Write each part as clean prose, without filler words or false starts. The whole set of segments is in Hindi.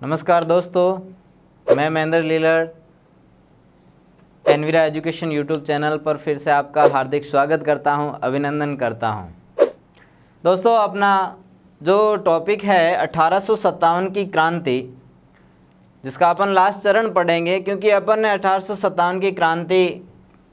नमस्कार दोस्तों, मैं Mahendra Lilar Envira education YouTube channel पर फिर से आपका हार्दिक स्वागत करता हूं, अभिनंदन करता हूं। दोस्तों, अपना जो टॉपिक है 1857 की क्रांति, जिसका अपन लास्ट चरण पढ़ेंगे, क्योंकि अपन ने 1857 की क्रांति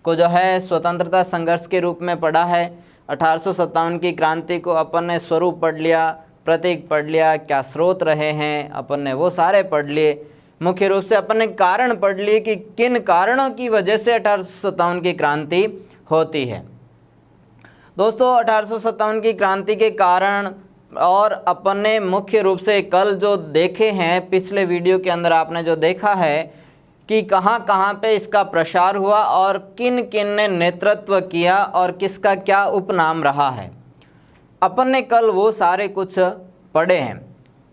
को जो है स्वतंत्रता संघर्ष के रूप में पढ़ा है। 1857 की क्रांति को अपन ने स्वरूप पढ़ लिया, प्रतीक पढ़ लिया, क्या स्रोत रहे हैं अपन ने वो सारे पढ़ लिए। मुख्य रूप से अपन ने कारण पढ़ लिए कि किन कारणों की वजह से 1857 की क्रांति होती है। दोस्तों, 1857 की क्रांति के कारण और अपन ने मुख्य रूप से कल जो देखे हैं, पिछले वीडियो के अंदर आपने जो देखा है कि कहाँ कहाँ पे इसका प्रसार हुआ और किन किन ने नेतृत्व किया और किसका क्या उपनाम रहा है, अपन ने कल वो सारे कुछ पढ़े हैं।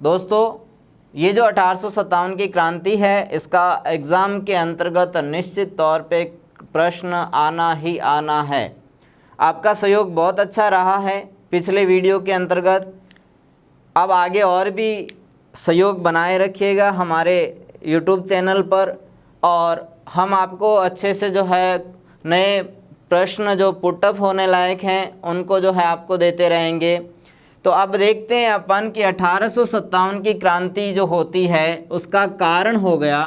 दोस्तों, ये जो 1857 की क्रांति है, इसका एग्ज़ाम के अंतर्गत निश्चित तौर पे प्रश्न आना ही आना है। आपका सहयोग बहुत अच्छा रहा है पिछले वीडियो के अंतर्गत। अब आगे और भी सहयोग बनाए रखिएगा हमारे YouTube चैनल पर, और हम आपको अच्छे से जो है नए प्रश्न जो पुटअप होने लायक हैं उनको जो है आपको देते रहेंगे। तो अब देखते हैं अपन कि 1857 की क्रांति जो होती है उसका कारण हो गया,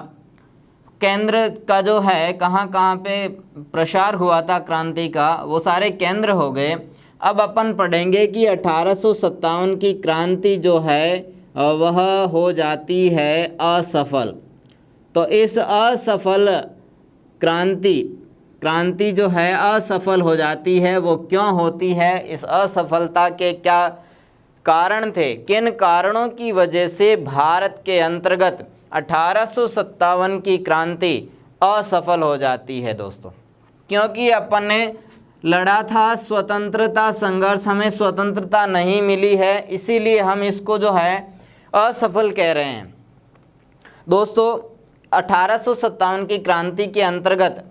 केंद्र का जो है कहाँ कहाँ पे प्रसार हुआ था क्रांति का, वो सारे केंद्र हो गए। अब अपन पढ़ेंगे कि 1857 की क्रांति जो है वह हो जाती है असफल। तो इस असफल क्रांति जो है असफल हो जाती है, वो क्यों होती है, इस असफलता के क्या कारण थे, किन कारणों की वजह से भारत के अंतर्गत 1857 की क्रांति असफल हो जाती है। दोस्तों, क्योंकि अपन ने लड़ा था स्वतंत्रता संघर्ष, हमें स्वतंत्रता नहीं मिली है, इसीलिए हम इसको जो है असफल कह रहे हैं। दोस्तों, 1857 की क्रांति के अंतर्गत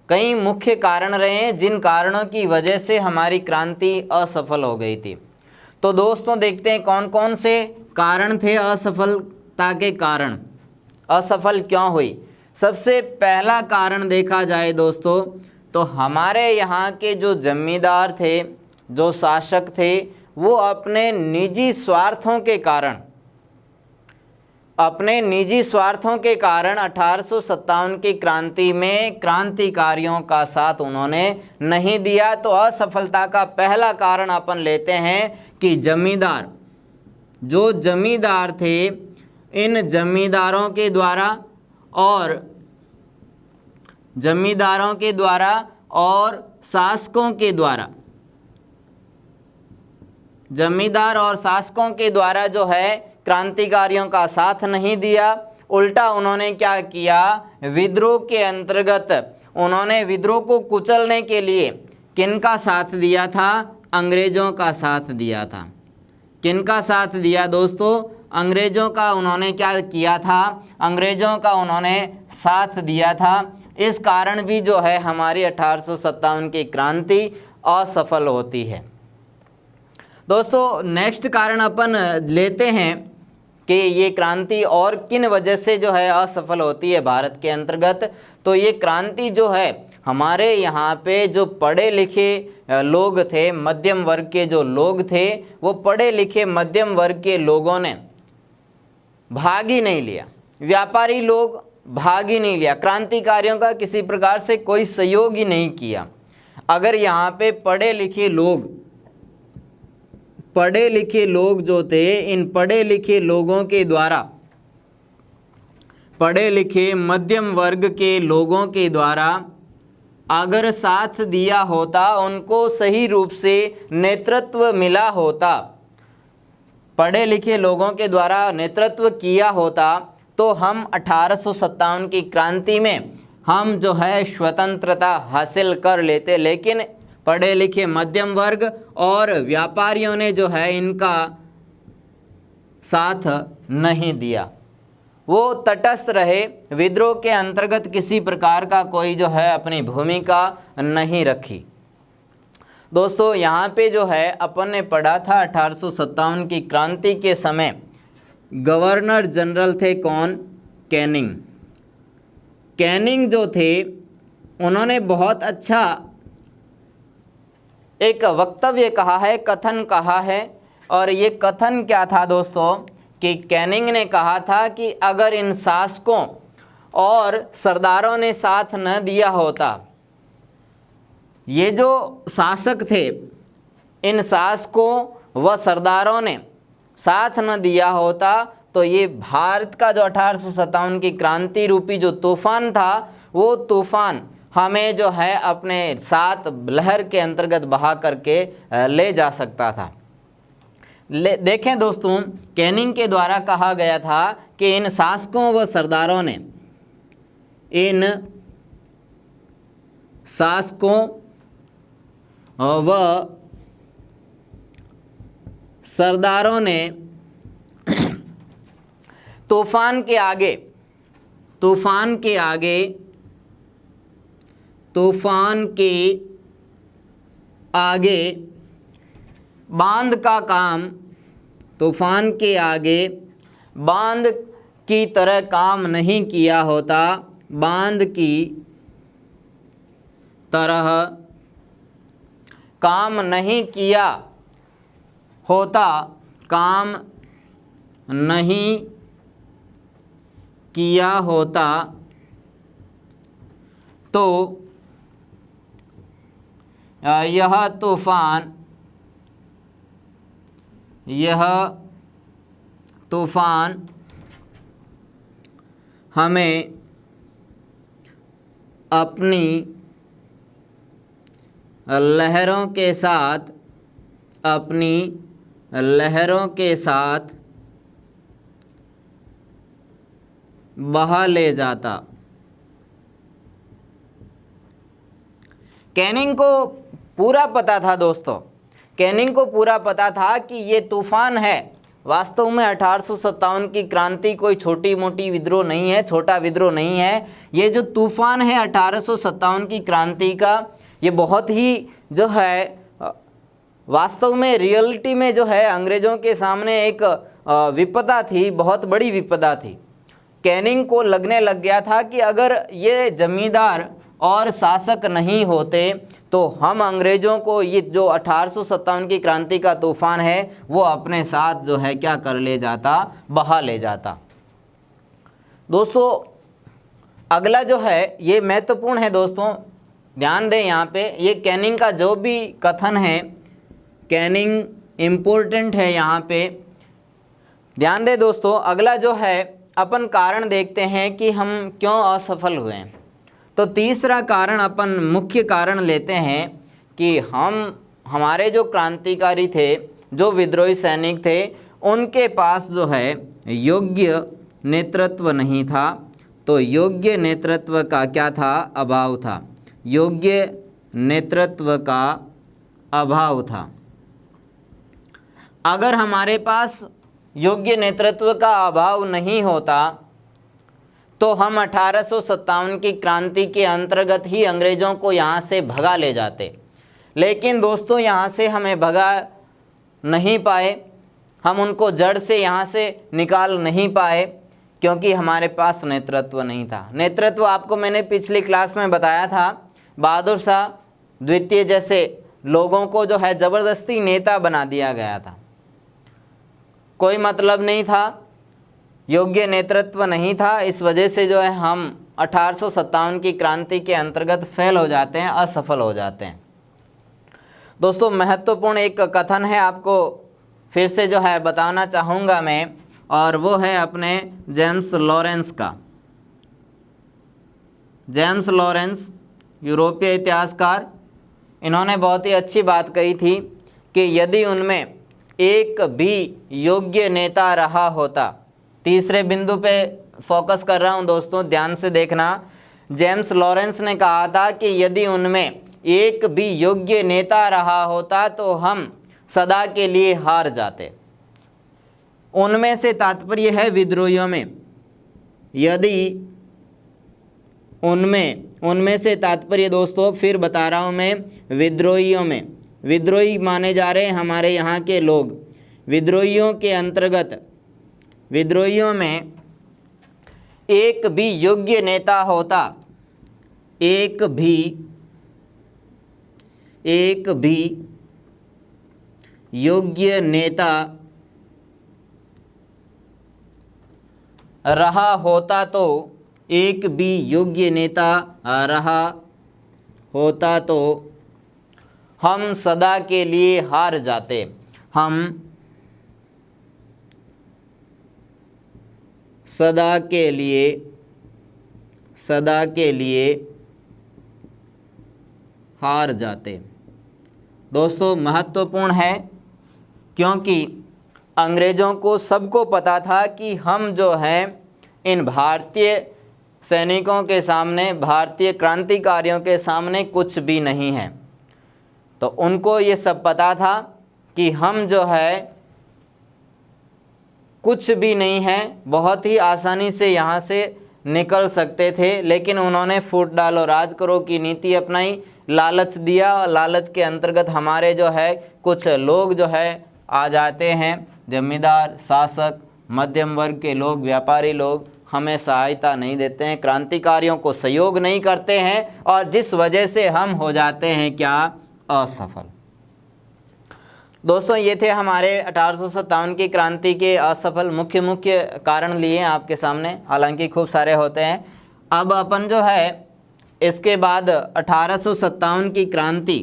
कई मुख्य कारण रहे हैं जिन कारणों की वजह से हमारी क्रांति असफल हो गई थी। तो दोस्तों, देखते हैं कौन कौन से कारण थे असफलता के कारण, असफल क्यों हुई। सबसे पहला कारण देखा जाए दोस्तों, तो हमारे यहाँ के जो जमींदार थे, जो शासक थे, वो अपने निजी स्वार्थों के कारण 1857 की क्रांति में क्रांतिकारियों का साथ उन्होंने नहीं दिया। तो असफलता का पहला कारण अपन लेते हैं कि जो जमींदार थे, इन जमींदारों के द्वारा और शासकों के द्वारा, जमींदार और शासकों के द्वारा जो है क्रांतिकारियों का साथ नहीं दिया। उल्टा उन्होंने क्या किया, विद्रोह के अंतर्गत उन्होंने विद्रोह को कुचलने के लिए किनका साथ दिया था, अंग्रेजों का साथ दिया था। किनका साथ दिया दोस्तों, अंग्रेजों का उन्होंने क्या किया था, अंग्रेजों का उन्होंने साथ दिया था। इस कारण भी जो है हमारी 1857 की क्रांति असफल होती है। दोस्तों, नेक्स्ट कारण अपन लेते हैं कि ये क्रांति और किन वजह से जो है असफल होती है भारत के अंतर्गत। तो ये क्रांति जो है हमारे यहाँ पे जो पढ़े लिखे लोग थे, मध्यम वर्ग के जो लोग थे, वो पढ़े लिखे मध्यम वर्ग के लोगों ने भाग ही नहीं लिया, व्यापारी लोग भाग ही नहीं लिया, क्रांतिकारियों का किसी प्रकार से कोई सहयोग ही नहीं किया। अगर यहाँ पे पढ़े लिखे लोग जो थे, इन पढ़े लिखे लोगों के द्वारा, पढ़े लिखे मध्यम वर्ग के लोगों के द्वारा अगर साथ दिया होता, उनको सही रूप से नेतृत्व मिला होता, पढ़े लिखे लोगों के द्वारा नेतृत्व किया होता, तो हम 1857 की क्रांति में हम जो है स्वतंत्रता हासिल कर लेते। लेकिन पढ़े लिखे मध्यम वर्ग और व्यापारियों ने जो है इनका साथ नहीं दिया, वो तटस्थ रहे, विद्रोह के अंतर्गत किसी प्रकार का कोई जो है अपनी भूमिका नहीं रखी। दोस्तों, यहाँ पे जो है अपन ने पढ़ा था 1857 की क्रांति के समय गवर्नर जनरल थे कौन? कैनिंग। कैनिंग जो थे उन्होंने बहुत अच्छा एक वक्तव्य कहा है, कथन कहा है। और ये कथन क्या था दोस्तों कि कैनिंग ने कहा था कि अगर इन शासकों और सरदारों ने साथ न दिया होता, ये जो शासक थे इन शासकों व सरदारों ने साथ न दिया होता तो ये भारत का जो 1857 की क्रांति रूपी जो तूफान था वो तूफान हमें जो है अपने साथ लहर के अंतर्गत बहा करके ले जा सकता था। देखें दोस्तों, कैनिंग के द्वारा कहा गया था कि इन शासकों व सरदारों ने, इन शासकों व सरदारों ने तूफान के आगे बांध का काम, तूफान के आगे बांध की तरह काम नहीं किया होता, बांध की तरह काम नहीं किया होता, काम नहीं किया होता तो यह तूफान हमें अपनी लहरों के साथ बहा ले जाता। कैनिंग को पूरा पता था दोस्तों, कैनिंग को पूरा पता था कि ये तूफान है। वास्तव में 1857 की क्रांति कोई छोटी मोटी विद्रोह नहीं है, छोटा विद्रोह नहीं है। ये जो तूफान है 1857 की क्रांति का, ये बहुत ही जो है वास्तव में रियलिटी में जो है अंग्रेज़ों के सामने एक विपदा थी, बहुत बड़ी विपदा थी। कैनिंग को लगने लग गया था कि अगर ये जमींदार और शासक नहीं होते तो हम अंग्रेज़ों को ये जो 1857 की क्रांति का तूफान है वो अपने साथ जो है क्या कर ले जाता, बहा ले जाता। दोस्तों अगला जो है ये महत्वपूर्ण है दोस्तों, ध्यान दें यहाँ पे, ये कैनिंग का जो भी कथन है, कैनिंग इम्पोर्टेंट है यहाँ पे, ध्यान दें दोस्तों। अगला जो है अपन कारण देखते हैं कि हम क्यों असफल हुए। तो तीसरा कारण अपन मुख्य कारण लेते हैं कि हमारे जो क्रांतिकारी थे, जो विद्रोही सैनिक थे, उनके पास जो है योग्य नेतृत्व नहीं था। तो योग्य नेतृत्व का क्या था? अभाव था। योग्य नेतृत्व का अभाव था। अगर हमारे पास योग्य नेतृत्व का अभाव नहीं होता तो हम 1857 की क्रांति के अंतर्गत ही अंग्रेज़ों को यहाँ से भगा ले जाते। लेकिन दोस्तों यहाँ से हमें भगा नहीं पाए, हम उनको जड़ से यहाँ से निकाल नहीं पाए क्योंकि हमारे पास नेतृत्व नहीं था। नेतृत्व आपको मैंने पिछली क्लास में बताया था, बहादुर शाह द्वितीय जैसे लोगों को जो है ज़बरदस्ती नेता बना दिया गया था। कोई मतलब नहीं था, योग्य नेतृत्व नहीं था, इस वजह से जो है हम 1857 की क्रांति के अंतर्गत फेल हो जाते हैं, असफल हो जाते हैं। दोस्तों महत्वपूर्ण एक कथन है, आपको फिर से जो है बताना चाहूँगा मैं, और वो है अपने जेम्स लॉरेंस का। जेम्स लॉरेंस यूरोपीय इतिहासकार, इन्होंने बहुत ही अच्छी बात कही थी कि यदि उनमें एक भी योग्य नेता रहा होता, तीसरे बिंदु पे फोकस कर रहा हूँ दोस्तों, ध्यान से देखना। जेम्स लॉरेंस ने कहा था कि यदि उनमें एक भी योग्य नेता रहा होता तो हम सदा के लिए हार जाते। उनमें से तात्पर्य है विद्रोहियों में, यदि उनमें से तात्पर्य दोस्तों फिर बता रहा हूँ मैं, विद्रोहियों में। विद्रोही माने जा रहे हैं हमारे यहाँ के लोग। विद्रोहियों के अंतर्गत विद्रोहियों में एक भी योग्य नेता होता, एक भी योग्य नेता रहा होता तो, एक भी योग्य नेता रहा होता तो हम सदा के लिए हार जाते, हम सदा के लिए हार जाते। दोस्तों महत्वपूर्ण है, क्योंकि अंग्रेज़ों को सबको पता था कि हम जो हैं इन भारतीय सैनिकों के सामने, भारतीय क्रांतिकारियों के सामने कुछ भी नहीं है। तो उनको ये सब पता था कि हम जो है कुछ भी नहीं है, बहुत ही आसानी से यहाँ से निकल सकते थे, लेकिन उन्होंने फूट डालो राज करो की नीति अपनाई, लालच दिया। लालच के अंतर्गत हमारे जो है कुछ लोग जो है आ जाते हैं, जमींदार, शासक, मध्यम वर्ग के लोग, व्यापारी लोग हमें सहायता नहीं देते हैं, क्रांतिकारियों को सहयोग नहीं करते हैं, और जिस वजह से हम हो जाते हैं क्या, असफल। दोस्तों ये थे हमारे 1857 की क्रांति के असफल मुख्य कारण लिए आपके सामने, हालांकि खूब सारे होते हैं। अब अपन जो है इसके बाद 1857 की क्रांति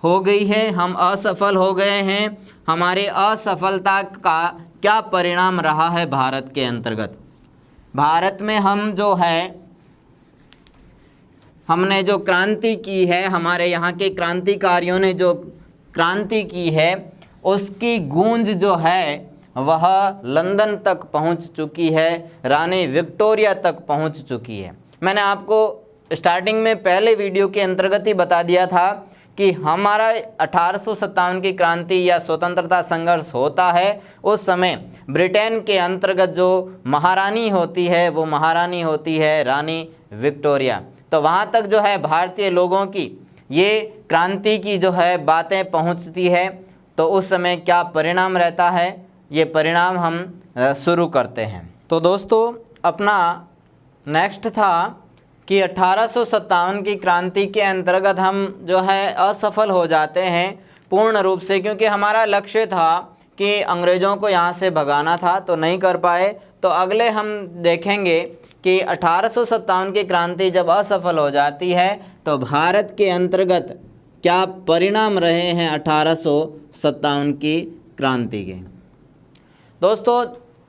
हो गई है, हम असफल हो गए हैं। हमारे असफलता का क्या परिणाम रहा है भारत के अंतर्गत? भारत में हम जो है हमने जो क्रांति की है, हमारे यहाँ के क्रांतिकारियों ने जो क्रांति की है, उसकी गूंज जो है वह लंदन तक पहुँच चुकी है, रानी विक्टोरिया तक पहुँच चुकी है। मैंने आपको स्टार्टिंग में पहले वीडियो के अंतर्गत ही बता दिया था कि हमारा 1857 की क्रांति या स्वतंत्रता संघर्ष होता है, उस समय ब्रिटेन के अंतर्गत जो महारानी होती है वो महारानी होती है रानी विक्टोरिया। तो वहाँ तक जो है भारतीय लोगों की ये क्रांति की जो है बातें पहुँचती है, तो उस समय क्या परिणाम रहता है, ये परिणाम हम शुरू करते हैं। तो दोस्तों अपना नेक्स्ट था कि 1857 की क्रांति के अंतर्गत हम जो है असफल हो जाते हैं पूर्ण रूप से, क्योंकि हमारा लक्ष्य था कि अंग्रेज़ों को यहाँ से भगाना था, तो नहीं कर पाए। तो अगले हम देखेंगे कि 1857 की क्रांति जब असफल हो जाती है तो भारत के अंतर्गत क्या परिणाम रहे हैं 1857 की क्रांति के। दोस्तों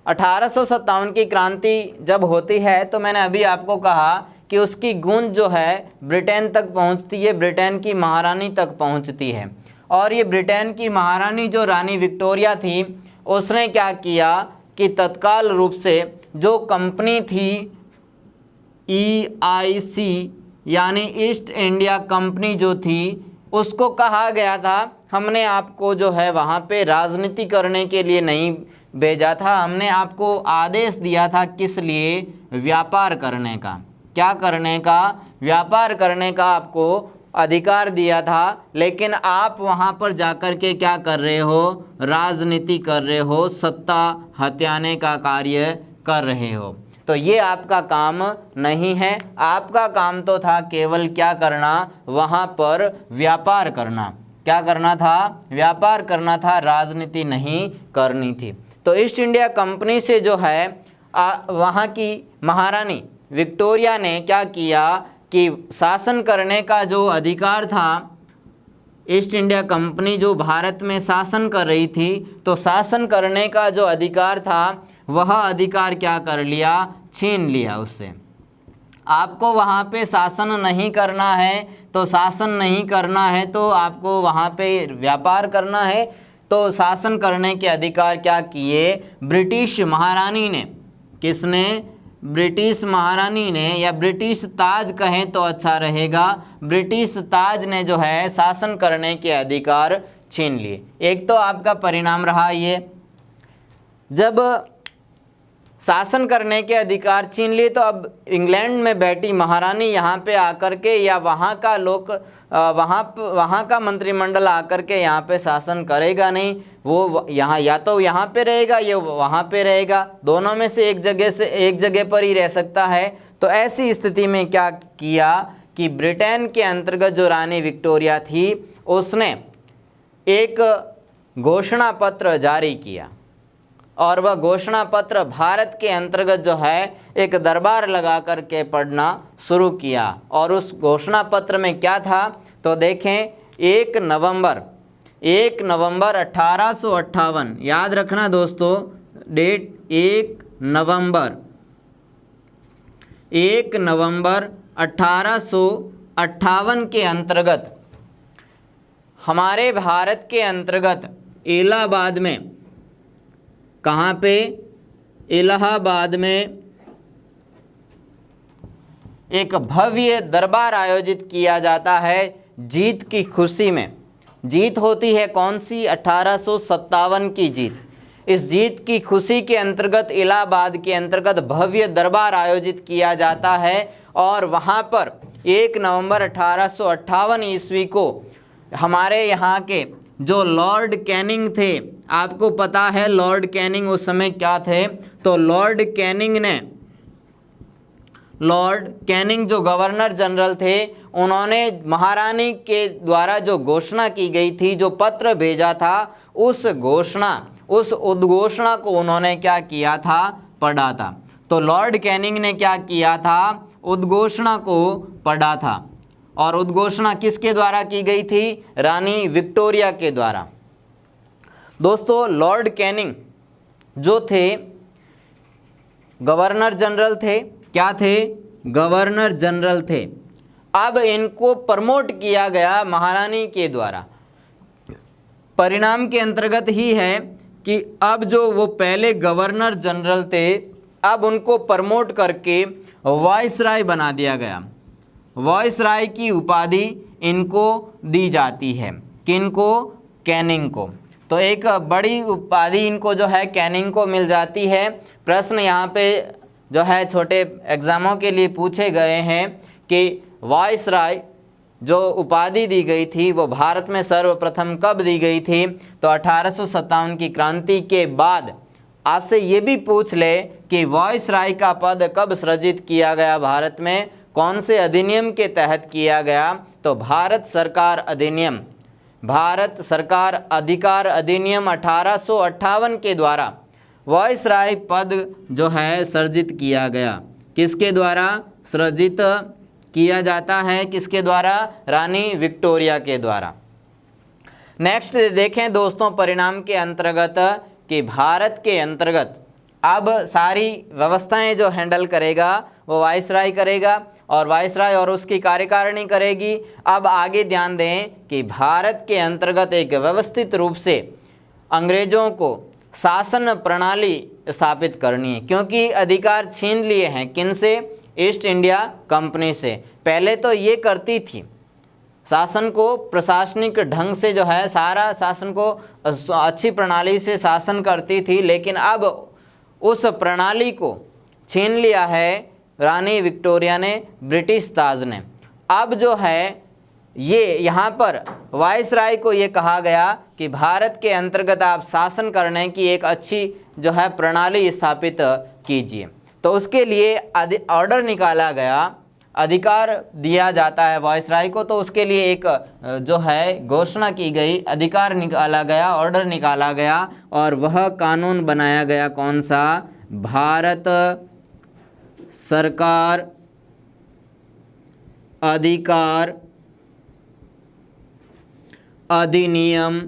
1857 की क्रांति जब होती है तो मैंने अभी आपको कहा कि उसकी गूंज जो है ब्रिटेन तक पहुंचती है, ब्रिटेन की महारानी तक पहुंचती है। और ये ब्रिटेन की महारानी जो रानी विक्टोरिया थी, उसने क्या किया कि तत्काल रूप से जो कंपनी थी EIC यानी ईस्ट इंडिया कंपनी जो थी, उसको कहा गया था हमने आपको जो है वहाँ पे राजनीति करने के लिए नहीं भेजा था, हमने आपको आदेश दिया था किस लिए, व्यापार करने का। क्या करने का? व्यापार करने का आपको अधिकार दिया था, लेकिन आप वहाँ पर जाकर के क्या कर रहे हो, राजनीति कर रहे हो, सत्ता हथियाने का कार्य कर रहे हो। तो ये आपका काम नहीं है, आपका काम तो था केवल क्या करना, वहाँ पर व्यापार करना। क्या करना था? व्यापार करना था, राजनीति नहीं करनी थी। तो ईस्ट इंडिया कंपनी से जो है वहाँ की महारानी विक्टोरिया ने क्या किया कि शासन करने का जो अधिकार था, ईस्ट इंडिया कंपनी जो भारत में शासन कर रही थी, तो शासन करने का जो अधिकार था वह अधिकार क्या कर लिया, छीन लिया उससे। आपको वहाँ पे शासन नहीं करना है, तो शासन नहीं करना है तो आपको वहाँ पे व्यापार करना है। तो शासन करने के अधिकार क्या किए, ब्रिटिश महारानी ने। किसने? ब्रिटिश महारानी ने, या ब्रिटिश ताज कहें तो अच्छा रहेगा, ब्रिटिश ताज ने जो है शासन करने के अधिकार छीन लिए। एक तो आपका परिणाम रहा ये, जब शासन करने के अधिकार छीन लिए, तो अब इंग्लैंड में बैठी महारानी यहाँ पे आकर के या वहाँ का लोग वहाँ का मंत्रिमंडल आकर के यहाँ पे शासन करेगा नहीं। वो यहाँ या तो यहाँ पे रहेगा या वहाँ पे रहेगा, दोनों में से एक जगह पर ही रह सकता है। तो ऐसी स्थिति में क्या किया कि ब्रिटेन के अंतर्गत जो रानी विक्टोरिया थी उसने एक घोषणा पत्र जारी किया, और वह घोषणा पत्र भारत के अंतर्गत जो है एक दरबार लगा करके पढ़ना शुरू किया। और उस घोषणा पत्र में क्या था तो देखें, 1 नवंबर 1858, याद रखना दोस्तों डेट, 1 नवंबर 1858 के अंतर्गत हमारे भारत के अंतर्गत इलाहाबाद में, कहाँ पे, इलाहाबाद में एक भव्य दरबार आयोजित किया जाता है जीत की खुशी में। जीत होती है कौन सी, 1857 की जीत। इस जीत की खुशी के अंतर्गत इलाहाबाद के अंतर्गत भव्य दरबार आयोजित किया जाता है, और वहाँ पर 1 नवंबर 1858 ईस्वी को हमारे यहाँ के जो लॉर्ड कैनिंग थे, आपको पता है लॉर्ड कैनिंग उस समय क्या थे, तो लॉर्ड कैनिंग जो गवर्नर जनरल थे, उन्होंने महारानी के द्वारा जो घोषणा की गई थी, जो पत्र भेजा था, उस उद्घोषणा को उन्होंने क्या किया था, पढ़ा था। तो लॉर्ड कैनिंग ने क्या किया था, उद्घोषणा को पढ़ा था। और उद्घोषणा किसके द्वारा की गई थी, रानी विक्टोरिया के द्वारा। दोस्तों लॉर्ड कैनिंग जो थे गवर्नर जनरल थे, क्या थे, गवर्नर जनरल थे। अब इनको प्रमोट किया गया महारानी के द्वारा। परिणाम के अंतर्गत ही है कि अब जो वो पहले गवर्नर जनरल थे, अब उनको प्रमोट करके वाइसराय बना दिया गया। वाइसराय की उपाधि इनको दी जाती है, किनको, कैनिंग को। तो एक बड़ी उपाधि इनको जो है कैनिंग को मिल जाती है। प्रश्न यहाँ पे जो है छोटे एग्जामों के लिए पूछे गए हैं कि वाइसराय जो उपाधि दी गई थी वो भारत में सर्वप्रथम कब दी गई थी, तो 1857 की क्रांति के बाद। आपसे ये भी पूछ ले कि वाइसराय का पद कब सृजित किया गया भारत में, कौन से अधिनियम के तहत किया गया, तो भारत सरकार अधिकार अधिनियम 1858 के द्वारा वाइसराय पद जो है सृजित किया गया। किसके द्वारा सृजित किया जाता है, किसके द्वारा, रानी विक्टोरिया के द्वारा। नेक्स्ट देखें दोस्तों, परिणाम के अंतर्गत कि भारत के अंतर्गत अब सारी व्यवस्थाएं जो हैंडल करेगा वो वाइसराय करेगा, और वाइसराय और उसकी कार्यकारिणी करेगी। अब आगे ध्यान दें कि भारत के अंतर्गत एक व्यवस्थित रूप से अंग्रेजों को शासन प्रणाली स्थापित करनी है, क्योंकि अधिकार छीन लिए हैं किनसे, ईस्ट इंडिया कंपनी से। पहले तो ये करती थी, शासन को प्रशासनिक ढंग से जो है सारा शासन को अच्छी प्रणाली से शासन करती थी, लेकिन अब उस प्रणाली को छीन लिया है रानी विक्टोरिया ने, ब्रिटिश ताज ने। अब जो है ये यहाँ पर वाइसराय को ये कहा गया कि भारत के अंतर्गत आप शासन करने की एक अच्छी जो है प्रणाली स्थापित कीजिए। तो उसके लिए ऑर्डर निकाला गया, अधिकार दिया जाता है वाइसराय को। तो उसके लिए एक जो है घोषणा की गई, अधिकार निकाला गया, ऑर्डर निकाला गया, और वह कानून बनाया गया कौन सा, भारत सरकार अधिकार अधिनियम,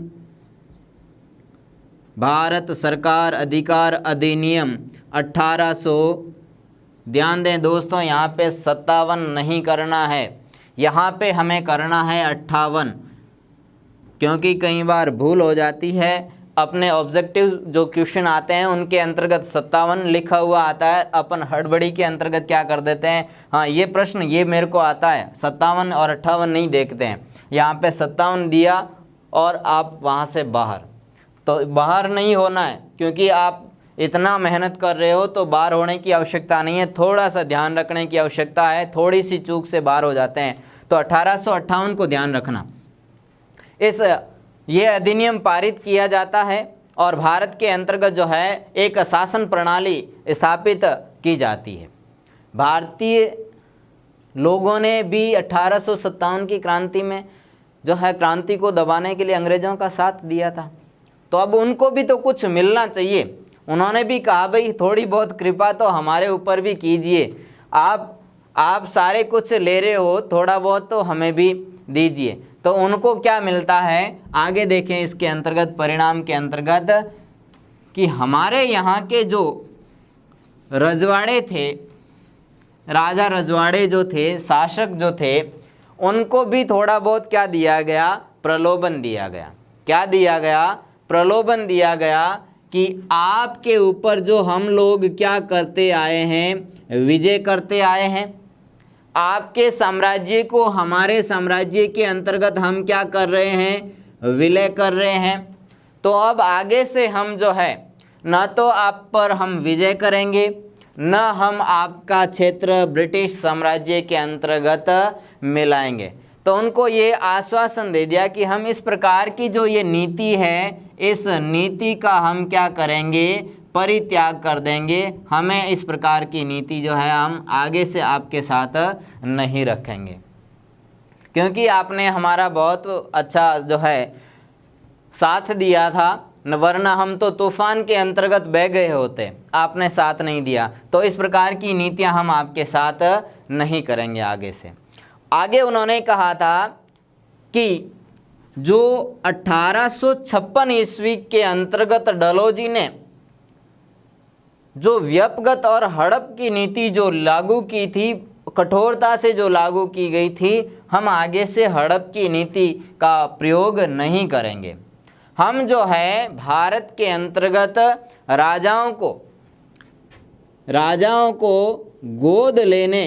भारत सरकार अधिकार अधिनियम 1800। ध्यान दें दोस्तों, यहाँ पे 57 नहीं करना है, यहाँ पे हमें करना है 58, क्योंकि कई बार भूल हो जाती है। अपने ऑब्जेक्टिव जो क्वेश्चन आते हैं उनके अंतर्गत 57 लिखा हुआ आता है, अपन हड़बड़ी के अंतर्गत क्या कर देते हैं, हाँ ये प्रश्न ये मेरे को आता है, 57 और 58 नहीं देखते हैं। यहाँ पे 57 दिया और आप वहाँ से बाहर, तो बाहर नहीं होना है, क्योंकि आप इतना मेहनत कर रहे हो तो बाहर होने की आवश्यकता नहीं है, थोड़ा सा ध्यान रखने की आवश्यकता है, थोड़ी सी चूक से बाहर हो जाते हैं। तो 1858 को ध्यान रखना, ये अधिनियम पारित किया जाता है और भारत के अंतर्गत जो है एक शासन प्रणाली स्थापित की जाती है। भारतीय लोगों ने भी 1857 की क्रांति में जो है क्रांति को दबाने के लिए अंग्रेज़ों का साथ दिया था, तो अब उनको भी तो कुछ मिलना चाहिए। उन्होंने भी कहा भाई थोड़ी बहुत कृपा तो हमारे ऊपर भी कीजिए, आप सारे कुछ ले रहे हो, थोड़ा बहुत तो हमें भी दीजिए। तो उनको क्या मिलता है, आगे देखें इसके अंतर्गत, परिणाम के अंतर्गत, कि हमारे यहाँ के जो रजवाड़े थे, राजा रजवाड़े जो थे, शासक जो थे, उनको भी थोड़ा बहुत क्या दिया गया, प्रलोभन दिया गया। क्या दिया गया, प्रलोभन दिया गया कि आपके ऊपर जो हम लोग क्या करते आए हैं, विजय करते आए हैं, आपके साम्राज्य को हमारे साम्राज्य के अंतर्गत हम क्या कर रहे हैं, विलय कर रहे हैं। तो अब आगे से हम जो है न तो आप पर हम विजय करेंगे, न हम आपका क्षेत्र ब्रिटिश साम्राज्य के अंतर्गत मिलाएंगे। तो उनको ये आश्वासन दे दिया कि हम इस प्रकार की जो ये नीति है, इस नीति का हम क्या करेंगे, परित्याग कर देंगे। हमें इस प्रकार की नीति जो है हम आगे से आपके साथ नहीं रखेंगे, क्योंकि आपने हमारा बहुत अच्छा जो है साथ दिया था, वरना हम तो तूफान के अंतर्गत बह गए होते, आपने साथ नहीं दिया। तो इस प्रकार की नीतियां हम आपके साथ नहीं करेंगे आगे से। आगे उन्होंने कहा था कि जो 1856 ईस्वी के अंतर्गत डलहौजी ने जो व्यपगत और हड़प की नीति जो लागू की थी, कठोरता से जो लागू की गई थी, हम आगे से हड़प की नीति का प्रयोग नहीं करेंगे। हम जो है भारत के अंतर्गत राजाओं को गोद लेने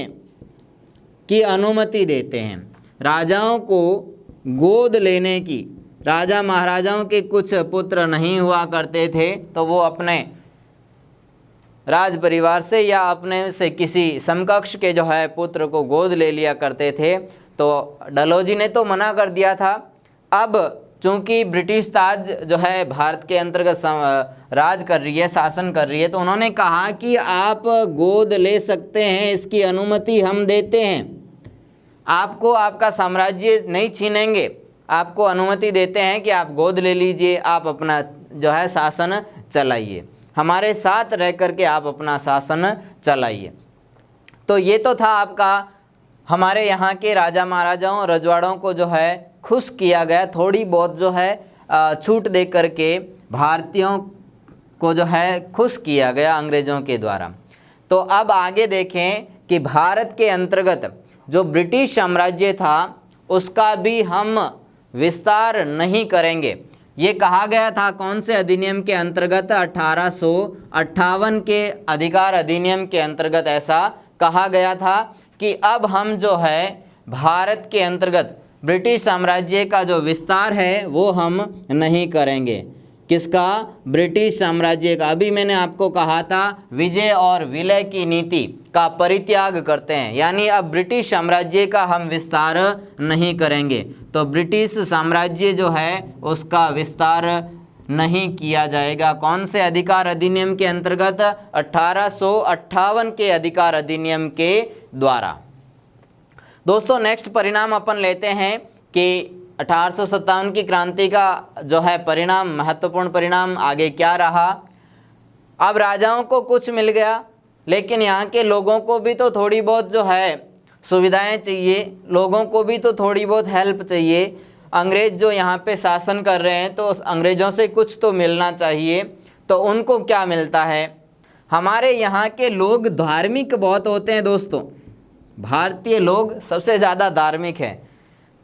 की अनुमति देते हैं। राजाओं को गोद लेने की, राजा महाराजाओं के कुछ पुत्र नहीं हुआ करते थे, तो वो अपने राज परिवार से या अपने से किसी समकक्ष के जो है पुत्र को गोद ले लिया करते थे। तो डलहौजी ने तो मना कर दिया था। अब चूंकि ब्रिटिश ताज जो है भारत के अंतर्गत राज कर रही है, शासन कर रही है, तो उन्होंने कहा कि आप गोद ले सकते हैं, इसकी अनुमति हम देते हैं, आपको आपका साम्राज्य नहीं छीनेंगे, आपको अनुमति देते हैं कि आप गोद ले लीजिए, आप अपना जो है शासन चलाइए, हमारे साथ रह करके आप अपना शासन चलाइए। तो ये तो था आपका हमारे यहाँ के राजा महाराजाओं रजवाड़ों को जो है खुश किया गया, थोड़ी बहुत जो है छूट दे करके भारतीयों को जो है खुश किया गया अंग्रेज़ों के द्वारा। तो अब आगे देखें कि भारत के अंतर्गत जो ब्रिटिश साम्राज्य था उसका भी हम विस्तार नहीं करेंगे। ये कहा गया था कौन से अधिनियम के अंतर्गत, 1858 के अधिकार अधिनियम के अंतर्गत ऐसा कहा गया था कि अब हम जो है भारत के अंतर्गत ब्रिटिश साम्राज्य का जो विस्तार है वो हम नहीं करेंगे। किसका, ब्रिटिश साम्राज्य का। अभी मैंने आपको कहा था विजय और विलय की नीति का परित्याग करते हैं, यानी अब ब्रिटिश साम्राज्य का हम विस्तार नहीं करेंगे। तो ब्रिटिश साम्राज्य जो है उसका विस्तार नहीं किया जाएगा। कौन से अधिकार अधिनियम के अंतर्गत, 1858 के अधिकार अधिनियम के द्वारा। दोस्तों नेक्स्ट परिणाम अपन लेते हैं कि 1857 की क्रांति का जो है परिणाम, महत्वपूर्ण परिणाम आगे क्या रहा। अब राजाओं को कुछ मिल गया, लेकिन यहाँ के लोगों को भी तो थोड़ी बहुत जो है सुविधाएं चाहिए, लोगों को भी तो थोड़ी बहुत हेल्प चाहिए। अंग्रेज़ जो यहाँ पे शासन कर रहे हैं तो अंग्रेज़ों से कुछ तो मिलना चाहिए। तो उनको क्या मिलता है, हमारे यहाँ के लोग धार्मिक बहुत होते हैं दोस्तों, भारतीय लोग सबसे ज़्यादा धार्मिक हैं।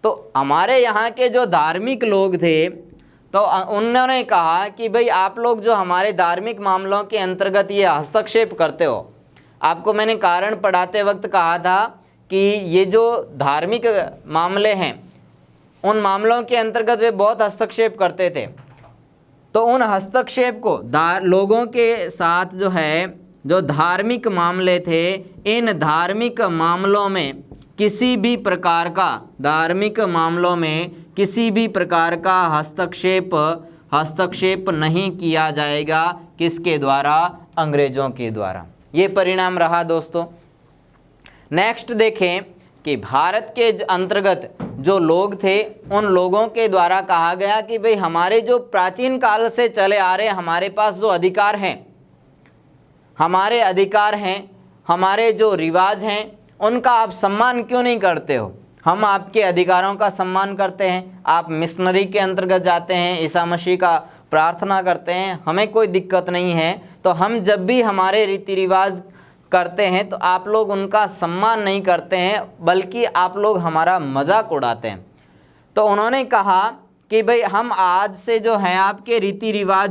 तो हमारे यहाँ के जो धार्मिक लोग थे तो उन्होंने कहा कि भाई आप लोग जो हमारे धार्मिक मामलों के अंतर्गत ये हस्तक्षेप करते हो, आपको मैंने कारण पढ़ाते वक्त कहा था कि ये जो धार्मिक मामले हैं उन मामलों के अंतर्गत वे बहुत हस्तक्षेप करते थे। तो उन हस्तक्षेप को लोगों के साथ जो है, जो धार्मिक मामले थे, इन धार्मिक मामलों में किसी भी प्रकार का हस्तक्षेप नहीं किया जाएगा। किसके द्वारा? अंग्रेजों के द्वारा। ये परिणाम रहा दोस्तों। नेक्स्ट देखें कि भारत के अंतर्गत जो लोग थे, उन लोगों के द्वारा कहा गया कि भाई हमारे जो प्राचीन काल से चले आ रहे हमारे पास जो अधिकार हैं, हमारे जो रिवाज हैं, उनका आप सम्मान क्यों नहीं करते हो? हम आपके अधिकारों का सम्मान करते हैं। आप मिशनरी के अंतर्गत जाते हैं, ईसा मसीह का प्रार्थना करते हैं, हमें कोई दिक्कत नहीं है। तो हम जब भी हमारे रीति रिवाज करते हैं तो आप लोग उनका सम्मान नहीं करते हैं, बल्कि आप लोग हमारा मजाक उड़ाते हैं। तो उन्होंने कहा कि भाई हम आज से जो हैं आपके रीति रिवाज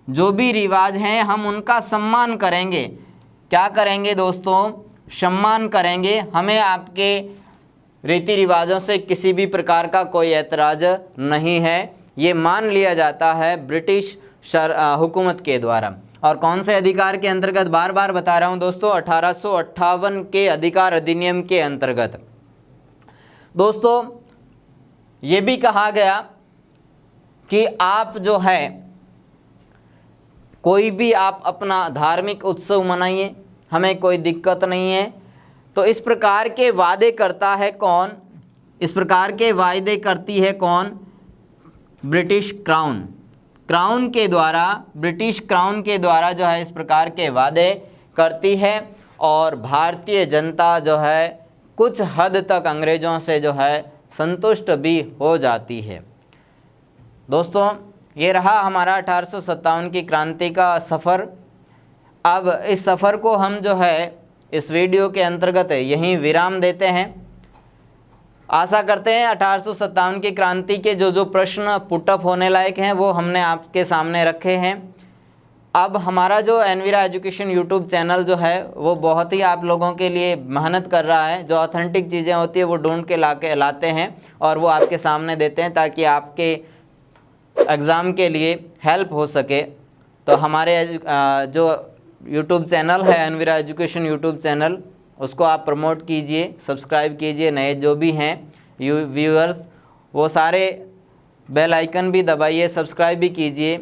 जो भी रिवाज हैं, हम उनका सम्मान करेंगे। क्या करेंगे दोस्तों? सम्मान करेंगे। हमें आपके रीति रिवाजों से किसी भी प्रकार का कोई ऐतराज़ नहीं है। ये मान लिया जाता है ब्रिटिश हुकूमत के द्वारा। और कौन से अधिकार के अंतर्गत? बार बार बता रहा हूँ दोस्तों, 1858 के अधिकार अधिनियम के अंतर्गत। दोस्तों ये भी कहा गया कि आप जो है कोई भी आप अपना धार्मिक उत्सव मनाइए, हमें कोई दिक्कत नहीं है। तो इस प्रकार के वादे करता है कौन? इस प्रकार के वादे करती है कौन? ब्रिटिश क्राउन के द्वारा, ब्रिटिश क्राउन के द्वारा जो है इस प्रकार के वादे करती है। और भारतीय जनता जो है कुछ हद तक अंग्रेज़ों से जो है संतुष्ट भी हो जाती है। दोस्तों ये रहा हमारा 1857 की क्रांति का सफ़र। अब इस सफ़र को हम जो है इस वीडियो के अंतर्गत यहीं विराम देते हैं। आशा करते हैं 1857 की क्रांति के जो प्रश्न पुटअप होने लायक हैं वो हमने आपके सामने रखे हैं। अब हमारा जो एनवीरा एजुकेशन यूट्यूब चैनल जो है वो बहुत ही आप लोगों के लिए मेहनत कर रहा है। जो ऑथेंटिक चीज़ें होती है वो ढूंढ के लाते हैं और वो आपके सामने देते हैं ताकि आपके एग्ज़ाम के लिए हेल्प हो सके। तो हमारे जो यूट्यूब चैनल है एनवीरा एजुकेशन यूट्यूब चैनल, उसको आप प्रमोट कीजिए, सब्सक्राइब कीजिए। नए जो भी हैं व्यूअर्स वो सारे बेल आइकन भी दबाइए, सब्सक्राइब भी कीजिए